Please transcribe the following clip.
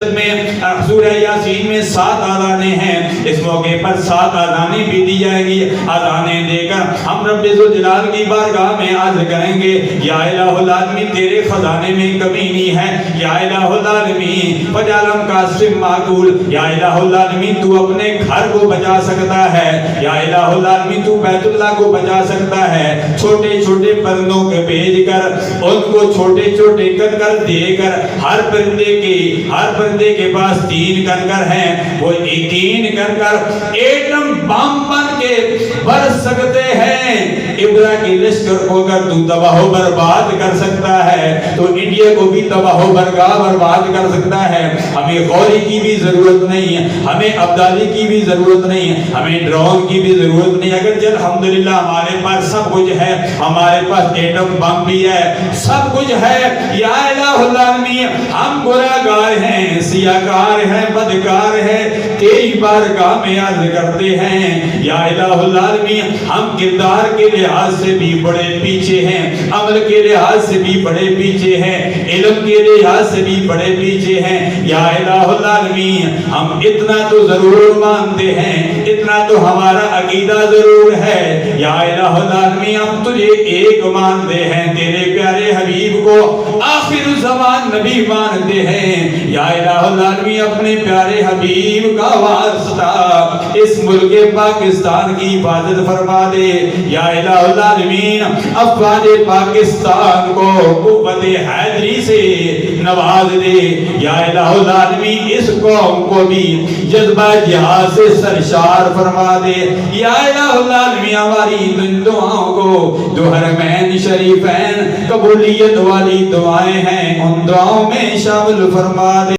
میں سورہ یاسین میں 7 اذانیں ہیں. اس موقع پر 7 اذانیں بھی دی جائیں گی. اذانیں دے کر ہم رب ذوالجلال کی بارگاہ میں عرض کریں گے یا الہ العالمین تیرے خزانے میں کمی نہیں ہے. یا الہ العالمین فجعلم قاسم معقول. یا الہ العالمین تو اپنے گھر کو بچا سکتا ہے. یا الہ العالمین تو بیت اللہ کو بچا سکتا ہے. چھوٹے چھوٹے پرندوں کے بھیج کر ان کو چھوٹے چھوٹے کر دے کر ہر پرندے کے پاس 3 کنکر ہیں. وہ 3 کنکر ایٹم بم بن کے برس سکتے ہیں. ابرا کے لشکر کو اگر تو تباہ و برباد کر سکتا ہے تو انڈیا کو بھی تباہ و برباد کر سکتا ہے. ہمیں غوری کی بھی ضرورت نہیں ہے, ہمیں ابدالی کی بھی ضرورت نہیں ہے, ہمیں ڈرون کی بھی ضرورت نہیں. اگر چل الحمدللہ ہمارے پاس سب کچھ ہے, ہمارے پاس ایٹم بم بھی ہے, سب کچھ ہے. یا الہ العالمین ہم گناہگار ہیں, سیاہکار ہیں, بدکار ہیں, تیری بارگاہ میں عرض کرتے ہیں یا الہ العالمین ہم کردار کے لحاظ سے بھی بڑے پیچھے ہیں, عمل کے لحاظ سے بھی بڑے پیچھے ہیں, علم کے لحاظ سے بھی بڑے پیچھے ہیں. یا الہ العالمین ہم اتنا تو ضرور مانتے ہیں, اتنا تو ہمارا عقیدہ ضرور ہے. یا الہ العالمین ہم تجھے ایک مانتے ہیں, تیرے پیارے حبیب کو آخر زمان نبی مانتے ہیں. یا الہ العالمین اپنے پیارے حبیب کا واسطہ اس ملک پاکستان کی حفاظت فرما دے. یا الہ العالمین افواج پاکستان کو قوت حیدری سے نواز دے. یا الہ العالمین اس قوم کو بھی جذبہ جہاد سے سرشار فرما دے. یا الہ العالمین ہماری دعاؤں کو جو حرمین شریفین قبولیت والی دعائیں ہیں ان دعاؤں میں شامل فرما دے.